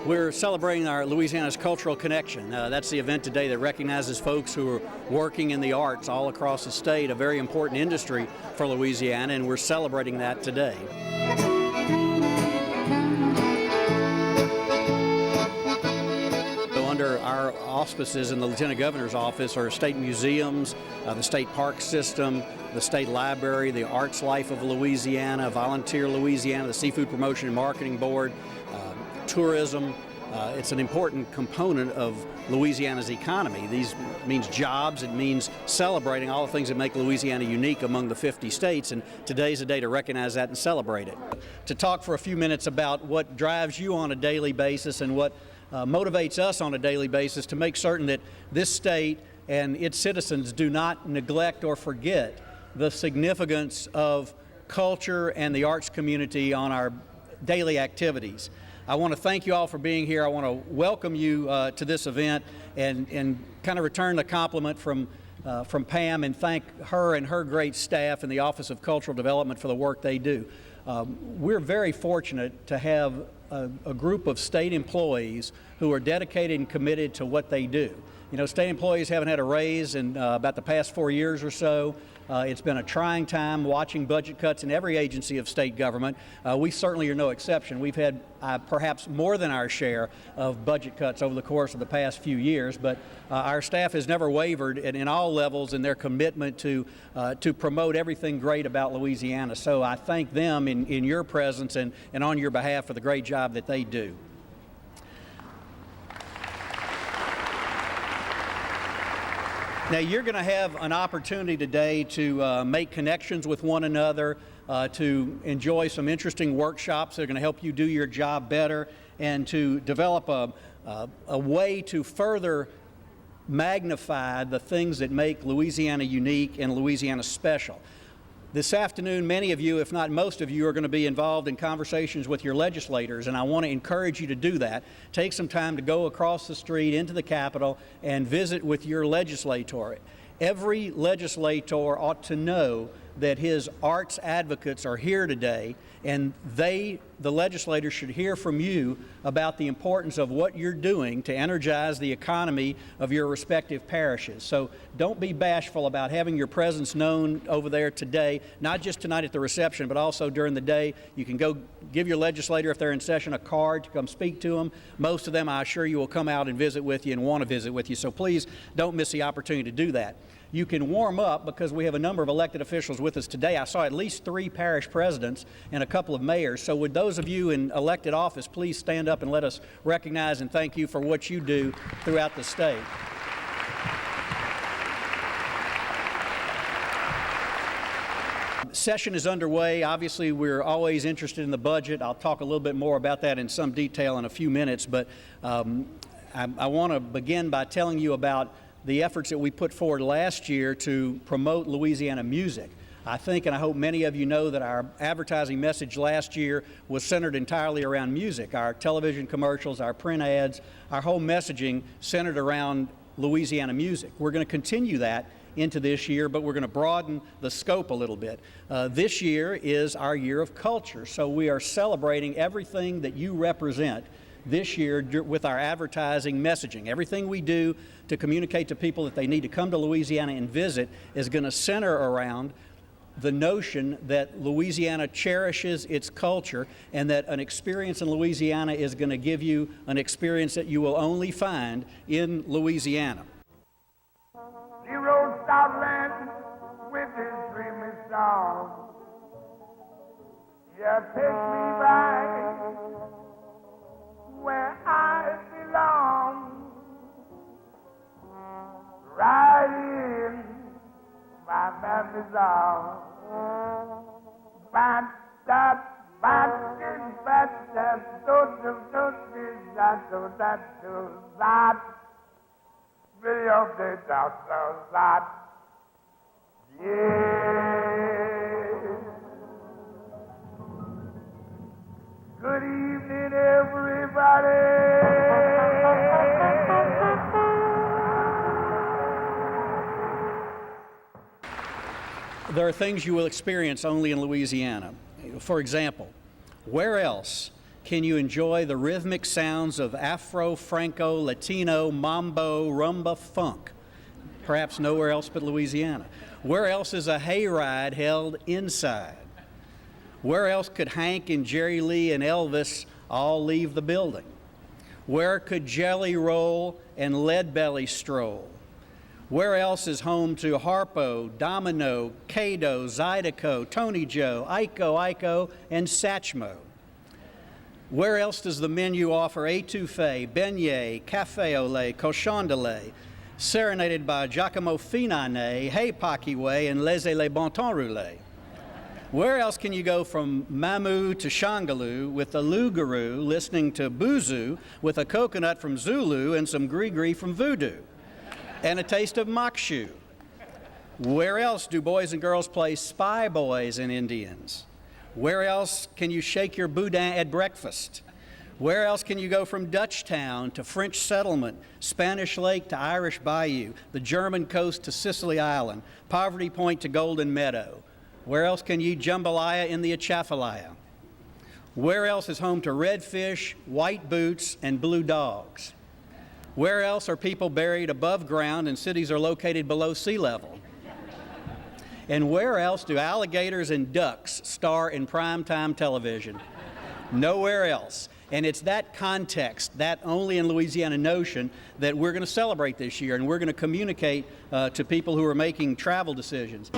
We're celebrating our Louisiana's Cultural Connection. That's the event today that recognizes folks who are working in the arts all across the state, a very important industry for Louisiana, and we're celebrating that today. Under our auspices in the Lieutenant Governor's office are state museums, the state park system, the state library, the Arts Life of Louisiana, Volunteer Louisiana, the Seafood Promotion and Marketing Board, tourism. It's an important component of Louisiana's economy. These means jobs, it means celebrating all the things that make Louisiana unique among the 50 states, and today's a day to recognize that and celebrate it. To talk for a few minutes about what drives you on a daily basis and what motivates us on a daily basis to make certain that this state and its citizens do not neglect or forget the significance of culture and the arts community on our daily activities. I want to thank you all for being here. I want to welcome you to this event and kind of return the compliment from Pam and thank her and her great staff in the Office of Cultural Development for the work they do. We're very fortunate to have a group of state employees who are dedicated and committed to what they do. You know, state employees haven't had a raise in about the past 4 years or so. It's been a trying time watching budget cuts in every agency of state government. We certainly are no exception. We've had perhaps more than our share of budget cuts over the course of the past few years, but our staff has never wavered in all levels in their commitment to promote everything great about Louisiana. So I thank them in your presence and on your behalf for the great job that they do. Now, you're going to have an opportunity today to make connections with one another, to enjoy some interesting workshops that are going to help you do your job better, and to develop a way to further magnify the things that make Louisiana unique and Louisiana special. This afternoon, many of you, if not most of you, are going to be involved in conversations with your legislators, and I want to encourage you to do that. Take some time to go across the street into the Capitol and visit with your legislator. Every legislator ought to know that his arts advocates are here today, and the legislators, should hear from you about the importance of what you're doing to energize the economy of your respective parishes. So don't be bashful about having your presence known over there today, not just tonight at the reception, but also during the day. You can go give your legislator, if they're in session, a card to come speak to them. Most of them, I assure you, will come out and visit with you and want to visit with you. So please don't miss the opportunity to do that. You can warm up because we have a number of elected officials with us today. I saw at least 3 parish presidents and a couple of mayors. So would those of you in elected office please stand up and let us recognize and thank you for what you do throughout the state. Session is underway. Obviously, we're always interested in the budget. I'll talk a little bit more about that in some detail in a few minutes, but I want to begin by telling you about the efforts that we put forward last year to promote Louisiana music. I think and I hope many of you know that our advertising message last year was centered entirely around music. Our television commercials, our print ads, our whole messaging centered around Louisiana music. We're going to continue that into this year, but we're going to broaden the scope a little bit. This year is our year of culture, so we are celebrating everything that you represent this year with our advertising messaging. Everything we do to communicate to people that they need to come to Louisiana and visit is going to center around the notion that Louisiana cherishes its culture and that an experience in Louisiana is going to give you an experience that you will only find in Louisiana. He rode Southland with his dreamy song. Yeah, take me back where I belong, right in my memory's arms. Good evening, everybody. There are things you will experience only in Louisiana. For example, where else can you enjoy the rhythmic sounds of Afro, Franco, Latino, Mambo, Rumba, Funk? Perhaps nowhere else but Louisiana. Where else is a hayride held inside? Where else could Hank and Jerry Lee and Elvis all leave the building? Where could Jelly Roll and Leadbelly stroll? Where else is home to Harpo, Domino, Cato, Zydeco, Tony Joe, Iko, and Satchmo? Where else does the menu offer étouffée, beignet, café au lait, cochon de lait, serenaded by Giacomo Finane, Hey Pakiwe, and Laissez les Baton Roulés? Where else can you go from Mamu to Shangaloo with the Lugaroo, listening to Boozoo with a coconut from Zulu and some gree-gree from Voodoo, and a taste of Mokshu? Where else do boys and girls play Spy Boys and Indians? Where else can you shake your boudin at breakfast? Where else can you go from Dutchtown to French Settlement, Spanish Lake to Irish Bayou, the German coast to Sicily Island, Poverty Point to Golden Meadow? Where else can you jambalaya in the Atchafalaya? Where else is home to redfish, white boots, and blue dogs? Where else are people buried above ground and cities are located below sea level? And where else do alligators and ducks star in primetime television? Nowhere else. And it's that context, that only in Louisiana notion, that we're going to celebrate this year, and we're going to communicate to people who are making travel decisions.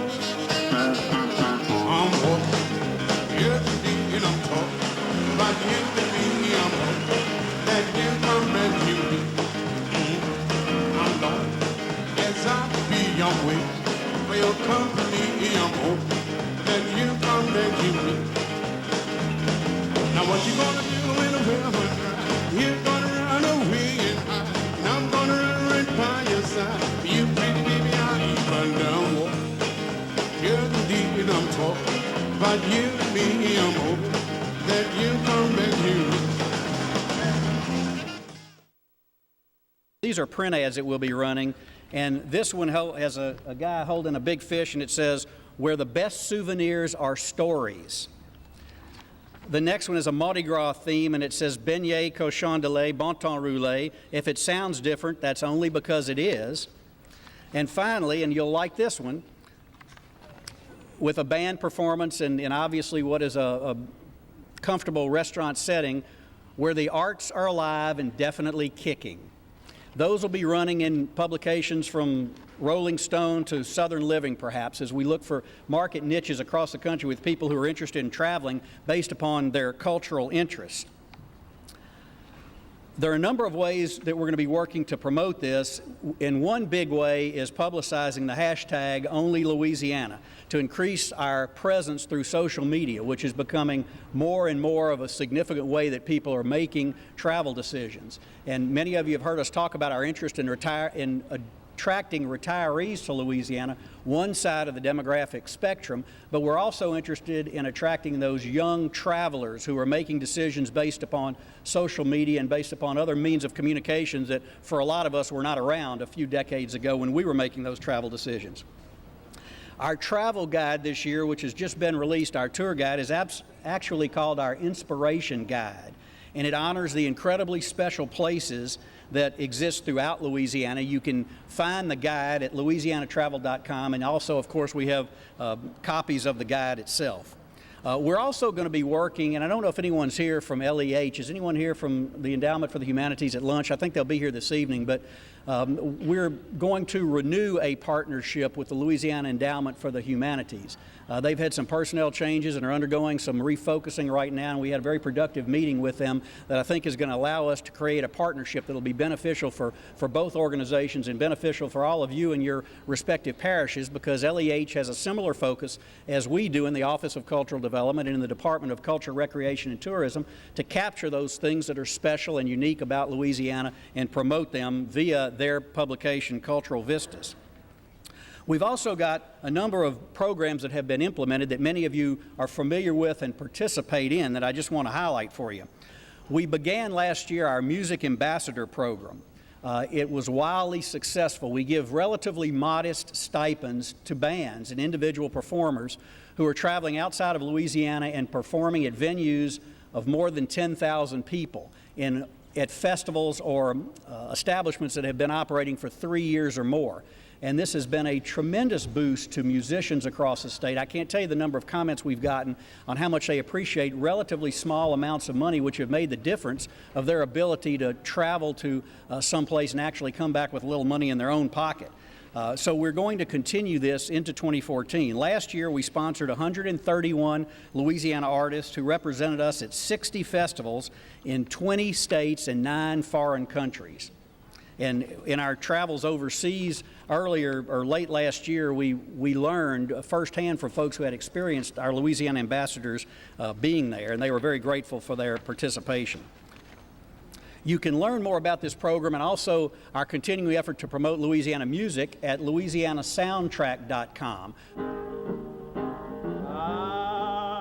Now what you gonna do when the river dry? You're gonna run away and hide, and I'm gonna run right by your side. You pretty baby, I'll even down walk. You're the deed I'm talking about you and me. I'm hoping that you come back here. These are print ads that we'll be running, and this one has a guy holding a big fish, and it says, "Where the best souvenirs are stories." The next one is a Mardi Gras theme, and it says beignet, cochon de lait, Baton Roulé. If it sounds different, that's only because it is. And finally, and you'll like this one, with a band performance and obviously what is a comfortable restaurant setting, where the arts are alive and definitely kicking. Those will be running in publications from Rolling Stone to Southern Living, perhaps, as we look for market niches across the country with people who are interested in traveling based upon their cultural interests. There are a number of ways that we're going to be working to promote this, and one big way is publicizing the hashtag #OnlyLouisiana to increase our presence through social media, which is becoming more and more of a significant way that people are making travel decisions. And many of you have heard us talk about our interest in attracting retirees to Louisiana, one side of the demographic spectrum, but we're also interested in attracting those young travelers who are making decisions based upon social media and based upon other means of communications that for a lot of us were not around a few decades ago when we were making those travel decisions. Our travel guide this year, which has just been released, our tour guide, is actually called our Inspiration Guide, and it honors the incredibly special places that exist throughout Louisiana. You can find the guide at louisianatravel.com, and also, of course, we have copies of the guide itself. We're also going to be working, and I don't know if anyone's here from LEH. Is anyone here from the Endowment for the Humanities at lunch? I think they'll be here this evening, but we're going to renew a partnership with the Louisiana Endowment for the Humanities. They've had some personnel changes and are undergoing some refocusing right now, and we had a very productive meeting with them that I think is going to allow us to create a partnership that will be beneficial for both organizations and beneficial for all of you in your respective parishes, because LEH has a similar focus as we do in the Office of Cultural Development and in the Department of Culture, Recreation, and Tourism to capture those things that are special and unique about Louisiana and promote them via their publication, Cultural Vistas. We've also got a number of programs that have been implemented that many of you are familiar with and participate in that I just want to highlight for you. We began last year our Music Ambassador program. It was wildly successful. We give relatively modest stipends to bands and individual performers who are traveling outside of Louisiana and performing at venues of more than 10,000 people at festivals or establishments that have been operating for 3 years or more. And this has been a tremendous boost to musicians across the state. I can't tell you the number of comments we've gotten on how much they appreciate relatively small amounts of money, which have made the difference of their ability to travel to someplace and actually come back with a little money in their own pocket. So we're going to continue this into 2014. Last year we sponsored 131 Louisiana artists who represented us at 60 festivals in 20 states and 9 foreign countries. And in our travels overseas earlier or late last year, we learned firsthand from folks who had experienced our Louisiana ambassadors being there, and they were very grateful for their participation. You can learn more about this program and also our continuing effort to promote Louisiana music at louisianasoundtrack.com.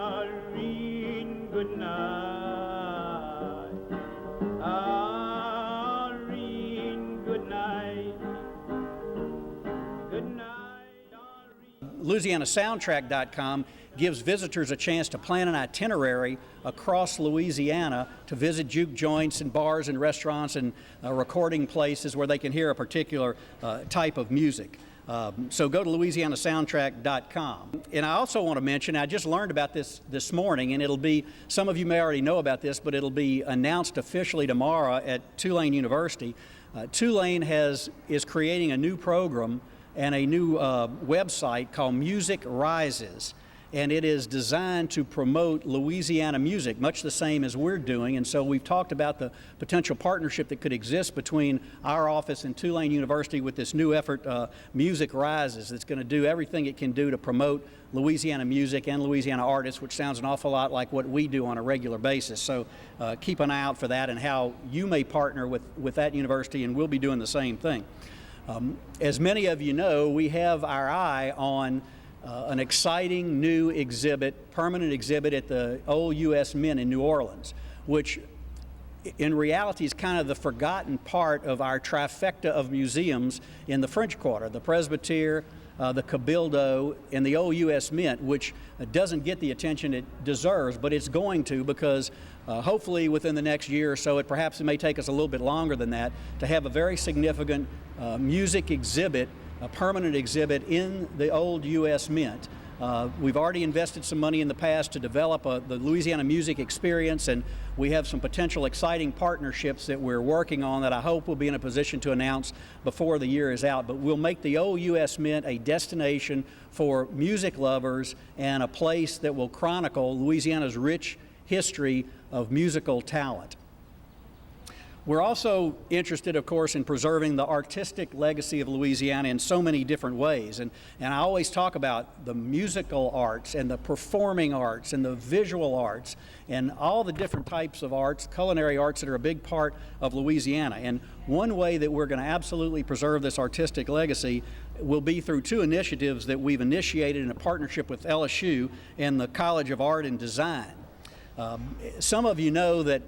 Irene, good night. Irene, good night. Good night, Irene. louisianasoundtrack.com gives visitors a chance to plan an itinerary across Louisiana to visit juke joints and bars and restaurants and recording places where they can hear a particular type of music. So go to louisianasoundtrack.com. And I also want to mention, I just learned about this morning, and it'll be, some of you may already know about this, but it'll be announced officially tomorrow at Tulane University. Tulane is creating a new program and a new website called Music Rises. And it is designed to promote Louisiana music, much the same as we're doing. And so we've talked about the potential partnership that could exist between our office and Tulane University with this new effort, Music Rises, that's going to do everything it can do to promote Louisiana music and Louisiana artists, which sounds an awful lot like what we do on a regular basis. So keep an eye out for that and how you may partner with that university, and we'll be doing the same thing. As many of you know, we have our eye on an exciting new exhibit, permanent exhibit at the Old U.S. Mint in New Orleans, which in reality is kind of the forgotten part of our trifecta of museums in the French Quarter, the Presbytère, the Cabildo, and the Old U.S. Mint, which doesn't get the attention it deserves, but it's going to, because hopefully within the next year or so, perhaps it may take us a little bit longer than that, to have a very significant music exhibit, a permanent exhibit in the Old U.S. Mint. We've already invested some money in the past to develop the Louisiana music experience, and we have some potential exciting partnerships that we're working on that I hope we'll be in a position to announce before the year is out. But we'll make the Old U.S. Mint a destination for music lovers and a place that will chronicle Louisiana's rich history of musical talent. We're also interested, of course, in preserving the artistic legacy of Louisiana in so many different ways. And I always talk about the musical arts and the performing arts and the visual arts and all the different types of arts, culinary arts that are a big part of Louisiana. And one way that we're going to absolutely preserve this artistic legacy will be through two initiatives that we've initiated in a partnership with LSU and the College of Art and Design. Some of you know that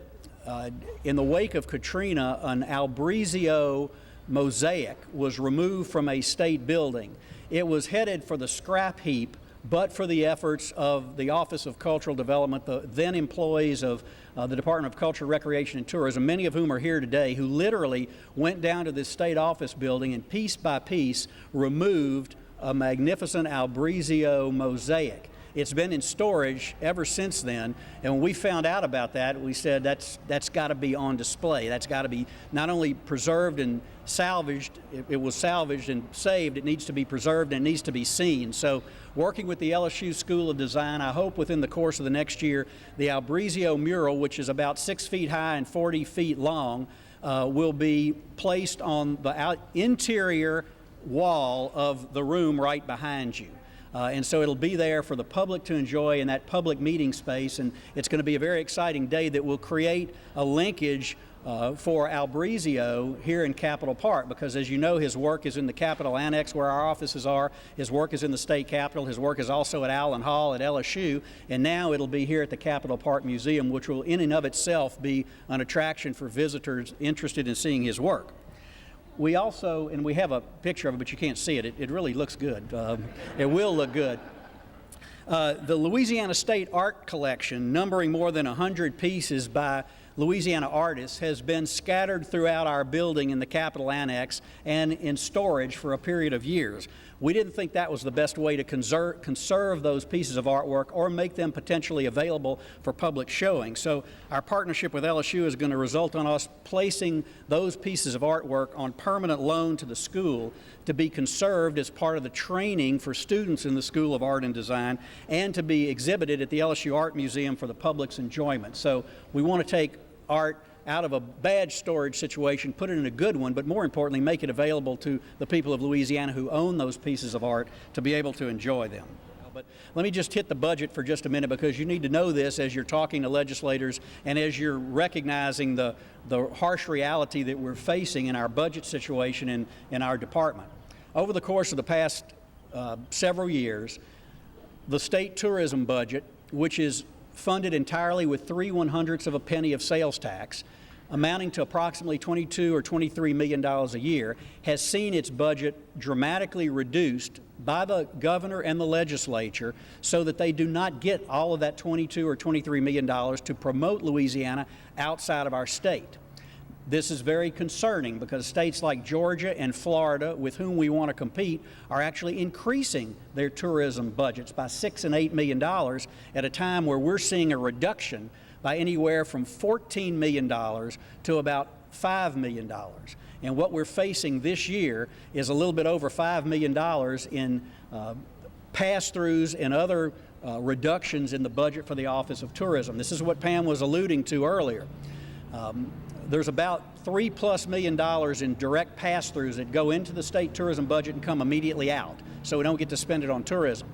in the wake of Katrina, an Albrizio mosaic was removed from a state building. It was headed for the scrap heap, but for the efforts of the Office of Cultural Development, the then employees of the Department of Culture, Recreation, and Tourism, many of whom are here today, who literally went down to this state office building and piece by piece removed a magnificent Albrizio mosaic. It's been in storage ever since then, and when we found out about that, we said that's got to be on display. That's got to be not only preserved and salvaged, it was salvaged and saved, it needs to be preserved and it needs to be seen. So working with the LSU School of Design, I hope within the course of the next year, the Albrizio mural, which is about 6 feet high and 40 feet long, will be placed on the interior wall of the room right behind you. And so it'll be there for the public to enjoy in that public meeting space, and it's going to be a very exciting day that will create a linkage for Albrizio here in Capitol Park, because as you know, his work is in the Capitol Annex where our offices are, his work is in the State Capitol, his work is also at Allen Hall at LSU, and now it'll be here at the Capitol Park Museum, which will in and of itself be an attraction for visitors interested in seeing his work. We also, and we have a picture of it, but you can't see it. It really looks good. It will look good. The Louisiana State Art Collection, numbering more than 100 pieces by Louisiana artists, has been scattered throughout our building in the Capitol Annex and in storage for a period of years. We didn't think that was the best way to conserve those pieces of artwork or make them potentially available for public showing. So our partnership with LSU is going to result in us placing those pieces of artwork on permanent loan to the school to be conserved as part of the training for students in the School of Art and Design and to be exhibited at the LSU Art Museum for the public's enjoyment. So we want to take art out of a bad storage situation, put it in a good one, but more importantly, make it available to the people of Louisiana who own those pieces of art to be able to enjoy them. But let me just hit the budget for just a minute, because you need to know this as you're talking to legislators and as you're recognizing the harsh reality that we're facing in our budget situation in our department. Over the course of the past several years, the state tourism budget, which is funded entirely with 3/100ths of a penny of sales tax, amounting to approximately $22 or $23 million a year, has seen its budget dramatically reduced by the governor and the legislature so that they do not get all of that $22 or $23 million to promote Louisiana outside of our state. This is very concerning because states like Georgia and Florida, with whom we want to compete, are actually increasing their tourism budgets by $6 and $8 million at a time where we're seeing a reduction by anywhere from $14 million to about $5 million. And what we're facing this year is a little bit over $5 million in pass-throughs and other reductions in the budget for the Office of Tourism. This is what Pam was alluding to earlier. There's about $3+ million in direct pass-throughs that go into the state tourism budget and come immediately out, so we don't get to spend it on tourism.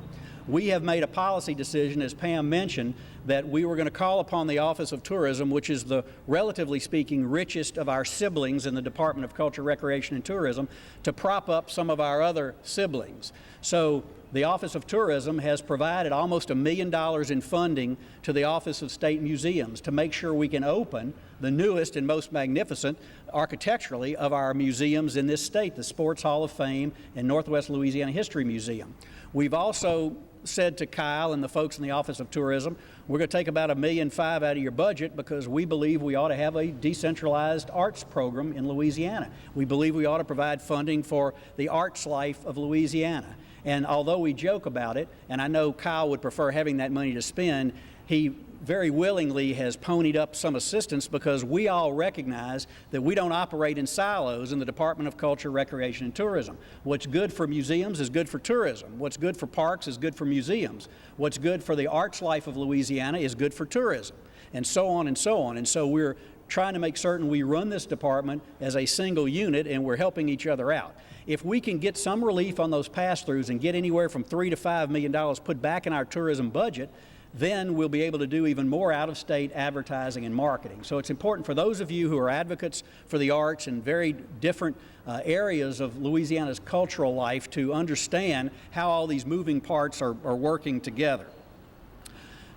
We have made a policy decision, as Pam mentioned, that we were going to call upon the Office of Tourism, which is the, relatively speaking, richest of our siblings in the Department of Culture, Recreation, and Tourism, to prop up some of our other siblings. So the Office of Tourism has provided almost $1 million in funding to the Office of State Museums to make sure we can open the newest and most magnificent architecturally of our museums in this state, the Sports Hall of Fame and Northwest Louisiana History Museum. We've also said to Kyle and the folks in the Office of Tourism, we're going to take about $1.5 million out of your budget because we believe we ought to have a decentralized arts program in Louisiana. We believe we ought to provide funding for the arts life of Louisiana. And although we joke about it, and I know Kyle would prefer having that money to spend, he very willingly has ponied up some assistance because we all recognize that we don't operate in silos in the Department of Culture, Recreation, and Tourism. What's good for museums is good for tourism. What's good for parks is good for museums. What's good for the arts life of Louisiana is good for tourism, and so on and so on. And so we're trying to make certain we run this department as a single unit and we're helping each other out. If we can get some relief on those pass-throughs and get anywhere from $3 to $5 million put back in our tourism budget, then we'll be able to do even more out-of-state advertising and marketing. So it's important for those of you who are advocates for the arts in very different areas of Louisiana's cultural life to understand how all these moving parts are working together.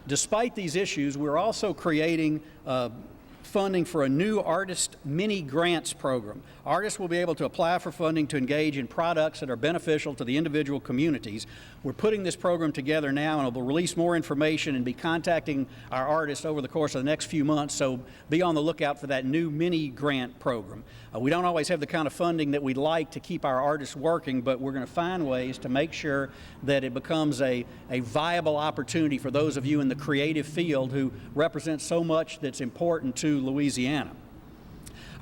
Despite these issues, we're also creating funding for a new artist mini grants program. Artists will be able to apply for funding to engage in products that are beneficial to the individual communities. We're putting this program together now, and we'll release more information and be contacting our artists over the course of the next few months, so be on the lookout for that new mini grant program. We don't always have the kind of funding that we'd like to keep our artists working, but we're going to find ways to make sure that it becomes a viable opportunity for those of you in the creative field who represent so much that's important to Louisiana.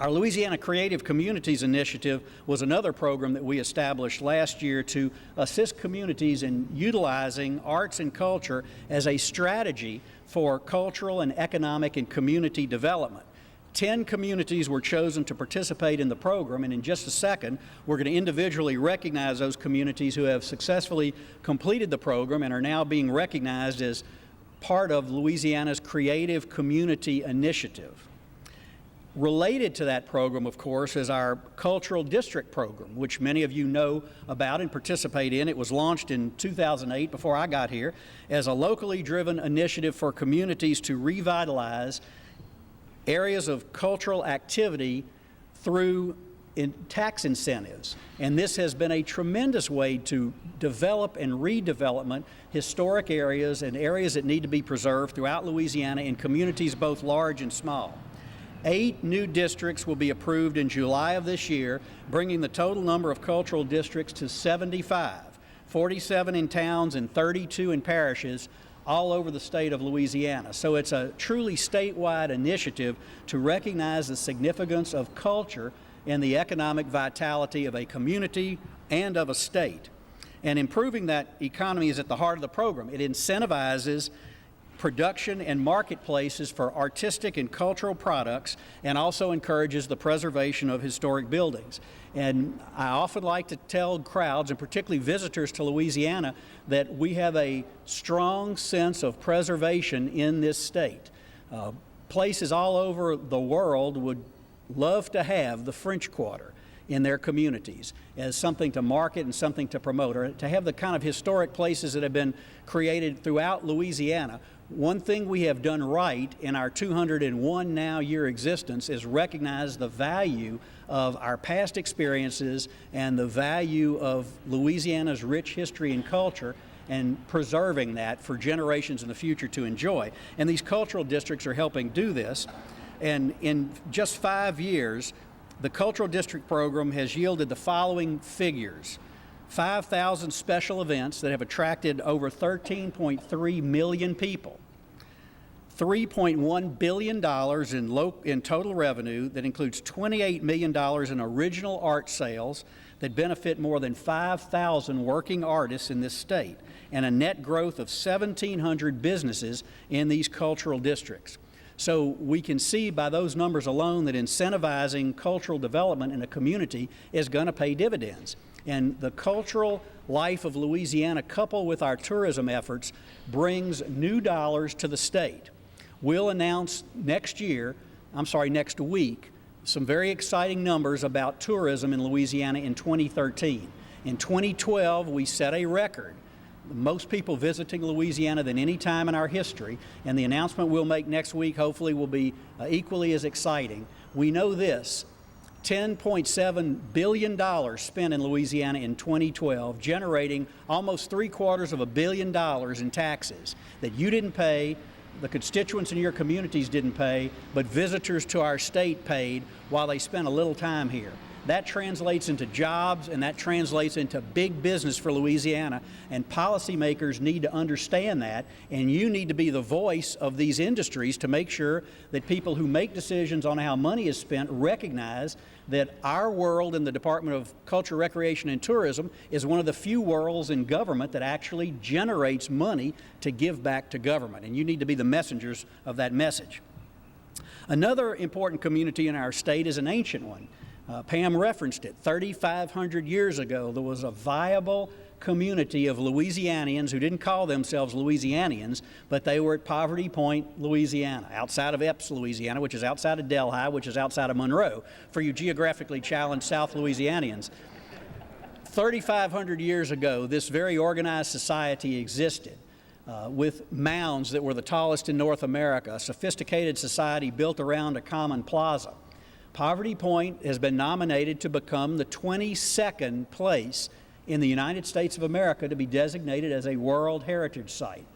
Our Louisiana Creative Communities Initiative was another program that we established last year to assist communities in utilizing arts and culture as a strategy for cultural and economic and community development. 10 communities were chosen to participate in the program, and in just a second, we're going to individually recognize those communities who have successfully completed the program and are now being recognized as part of Louisiana's Creative Community Initiative. Related to that program, of course, is our Cultural District Program, which many of you know about and participate in. It was launched in 2008, before I got here, as a locally driven initiative for communities to revitalize areas of cultural activity through tax incentives. And this has been a tremendous way to develop and redevelopment historic areas and areas that need to be preserved throughout Louisiana in communities both large and small. 8 new districts will be approved in July of this year, bringing the total number of cultural districts to 75, 47 in towns and 32 in parishes all over the state of Louisiana. So it's a truly statewide initiative to recognize the significance of culture in the economic vitality of a community and of a state. And improving that economy is at the heart of the program. It incentivizes production and marketplaces for artistic and cultural products, and also encourages the preservation of historic buildings. And I often like to tell crowds, and particularly visitors to Louisiana, that we have a strong sense of preservation in this state. Places all over the world would love to have the French Quarter in their communities as something to market and something to promote, or to have the kind of historic places that have been created throughout Louisiana. One thing we have done right in our 201 now year existence is recognize the value of our past experiences and the value of Louisiana's rich history and culture, and preserving that for generations in the future to enjoy. And these cultural districts are helping do this. And in just 5 years, the Cultural District Program has yielded the following figures: 5,000 special events that have attracted over 13.3 million people, $3.1 billion in total revenue that includes $28 million in original art sales that benefit more than 5,000 working artists in this state, and a net growth of 1,700 businesses in these cultural districts. So we can see by those numbers alone that incentivizing cultural development in a community is going to pay dividends. And the cultural life of Louisiana, coupled with our tourism efforts, brings new dollars to the state. We'll announce next week, some very exciting numbers about tourism in Louisiana in 2013. In 2012, we set a record. Most people visiting Louisiana than any time in our history, and the announcement we'll make next week hopefully will be equally as exciting. We know this: $10.7 billion spent in Louisiana in 2012, generating almost $750 million in taxes that you didn't pay, the constituents in your communities didn't pay, but visitors to our state paid while they spent a little time here. That translates into jobs, and that translates into big business for Louisiana, and policymakers need to understand that, and you need to be the voice of these industries to make sure that people who make decisions on how money is spent recognize that our world in the Department of Culture, Recreation, and Tourism is one of the few worlds in government that actually generates money to give back to government, and you need to be the messengers of that message. Another important community in our state is an ancient one. Pam referenced it. 3,500 years ago, there was a viable community of Louisianians who didn't call themselves Louisianians, but they were at Poverty Point, Louisiana, outside of Epes, Louisiana, which is outside of Delhi, which is outside of Monroe, for you geographically challenged South Louisianians. 3,500 years ago, this very organized society existed. With mounds that were the tallest in North America, a sophisticated society built around a common plaza. Poverty Point has been nominated to become the 22nd place in the United States of America to be designated as a World Heritage Site.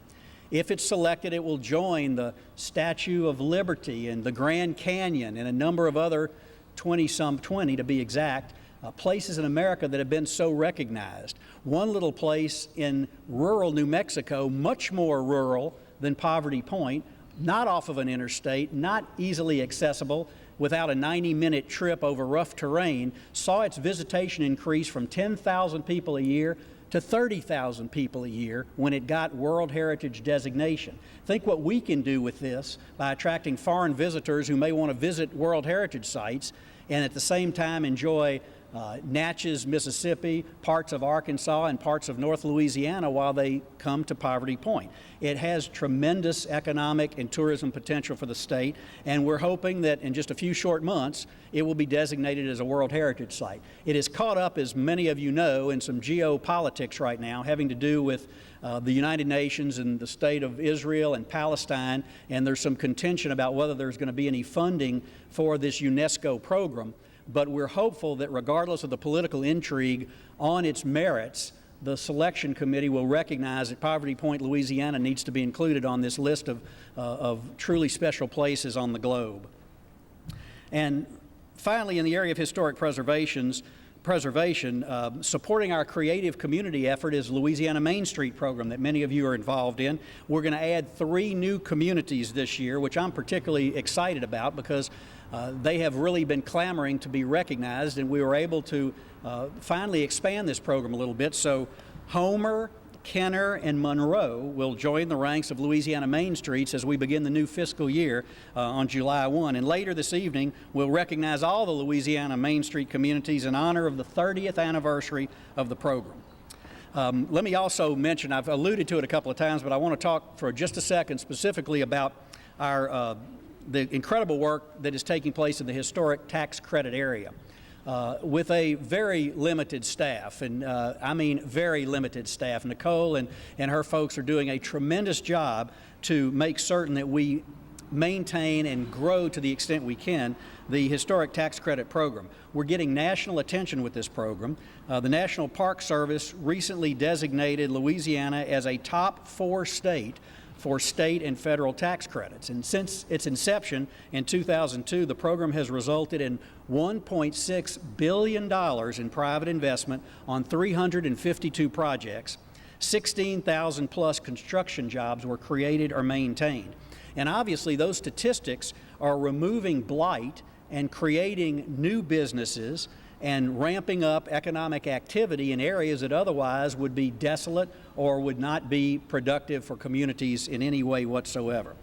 If it's selected, it will join the Statue of Liberty and the Grand Canyon and a number of other 20 to be exact, places in America that have been so recognized. One little place in rural New Mexico, much more rural than Poverty Point, not off of an interstate, not easily accessible, without a 90-minute trip over rough terrain, saw its visitation increase from 10,000 people a year to 30,000 people a year when it got World Heritage designation. Think what we can do with this by attracting foreign visitors who may want to visit World Heritage sites and at the same time enjoy Natchez, Mississippi, parts of Arkansas, and parts of North Louisiana while they come to Poverty Point. It has tremendous economic and tourism potential for the state, and we're hoping that in just a few short months, it will be designated as a World Heritage Site. It is caught up, as many of you know, in some geopolitics right now, having to do with the United Nations and the state of Israel and Palestine, and there's some contention about whether there's going to be any funding for this UNESCO program. but we're hopeful that regardless of the political intrigue on its merits, the selection committee will recognize that Poverty Point, Louisiana needs to be included on this list of truly special places on the globe. And finally, in the area of historic preservation, supporting our creative community effort is Louisiana Main Street program that many of you are involved in. We're going to add 3 new communities this year, which I'm particularly excited about because they have really been clamoring to be recognized, and we were able to finally expand this program a little bit. So Homer, Kenner, and Monroe will join the ranks of Louisiana Main Streets as we begin the new fiscal year on July 1. And later this evening, we'll recognize all the Louisiana Main Street communities in honor of the 30th anniversary of the program. Let me also mention, I've alluded to it a couple of times, but I want to talk for just a second specifically about our the incredible work that is taking place in the historic tax credit area. With a very limited staff, and I mean very limited staff. Nicole and her folks are doing a tremendous job to make certain that we maintain and grow to the extent we can the historic tax credit program. We're getting national attention with this program. The National Park Service recently designated Louisiana as a top 4 state for state and federal tax credits. And since its inception in 2002, the program has resulted in $1.6 billion in private investment on 352 projects. 16,000 plus construction jobs were created or maintained. And obviously those statistics are removing blight and creating new businesses and ramping up economic activity in areas that otherwise would be desolate or would not be productive for communities in any way whatsoever.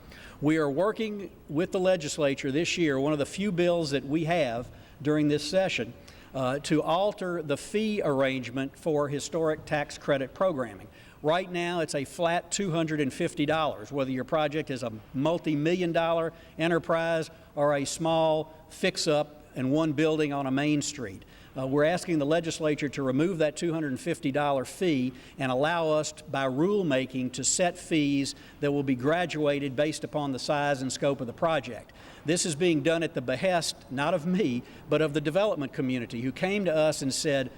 We are working with the legislature this year, one of the few bills that we have during this session, to alter the fee arrangement for historic tax credit programming. Right now, it's a flat $250, whether your project is a multi-million-dollar enterprise or a small fix-up in one building on a main street. We're asking the legislature to remove that $250 fee and allow us, by rulemaking, to set fees that will be graduated based upon the size and scope of the project. This is being done at the behest, not of me, but of the development community, who came to us and said,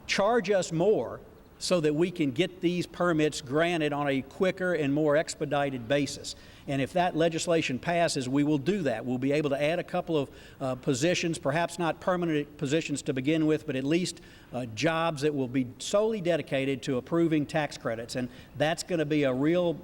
charge us more so that we can get these permits granted on a quicker and more expedited basis. And if that legislation passes, we will do that. We'll be able to add a couple of positions, perhaps not permanent positions to begin with, but at least jobs that will be solely dedicated to approving tax credits. And that's going to be a real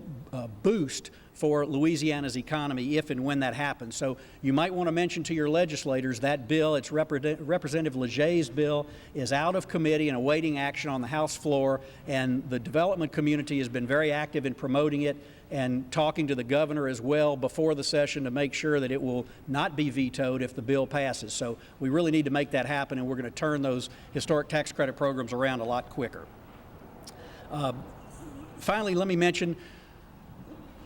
boost for Louisiana's economy if and when that happens. So you might want to mention to your legislators that bill, it's Representative Leger's bill, is out of committee and awaiting action on the House floor, and the development community has been very active in promoting it and talking to the governor as well before the session to make sure that it will not be vetoed if the bill passes. So we really need to make that happen, and we're going to turn those historic tax credit programs around a lot quicker. Finally, let me mention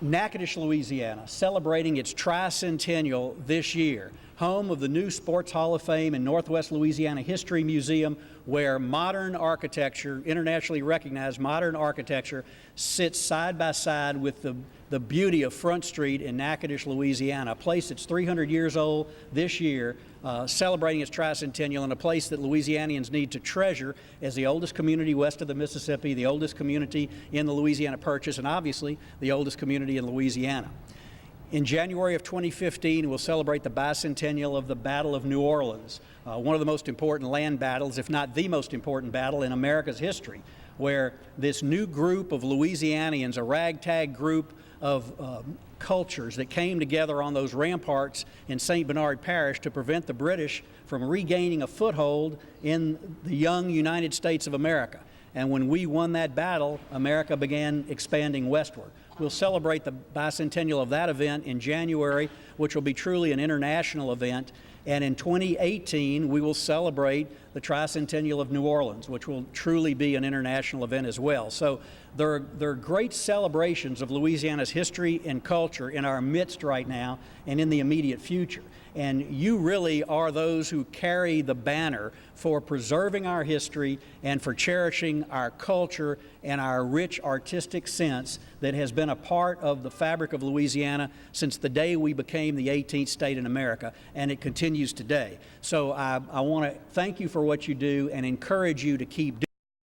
Natchitoches, Louisiana, celebrating its tricentennial this year, home of the new Sports Hall of Fame and Northwest Louisiana History Museum, where modern architecture, internationally recognized modern architecture, sits side by side with the beauty of Front Street in Natchitoches, Louisiana, a place that's 300 years old this year, celebrating its tricentennial, and a place that Louisianians need to treasure as the oldest community west of the Mississippi, the oldest community in the Louisiana Purchase, and obviously the oldest community in Louisiana. In January of 2015, we'll celebrate the bicentennial of the Battle of New Orleans, one of the most important land battles, if not the most important battle in America's history, where this new group of Louisianians, a ragtag group of cultures that came together on those ramparts in St. Bernard Parish to prevent the British from regaining a foothold in the young United States of America. And when we won that battle, America began expanding westward. We'll celebrate the bicentennial of that event in January, which will be truly an international event. And in 2018, we will celebrate the tricentennial of New Orleans, which will truly be an international event as well. So there are great celebrations of Louisiana's history and culture in our midst right now and in the immediate future. and you really are those who carry the banner for preserving our history and for cherishing our culture and our rich artistic sense that has been a part of the fabric of Louisiana since the day we became the 18th state in America, and it continues today. So I want to thank you for what you do and encourage you to keep doing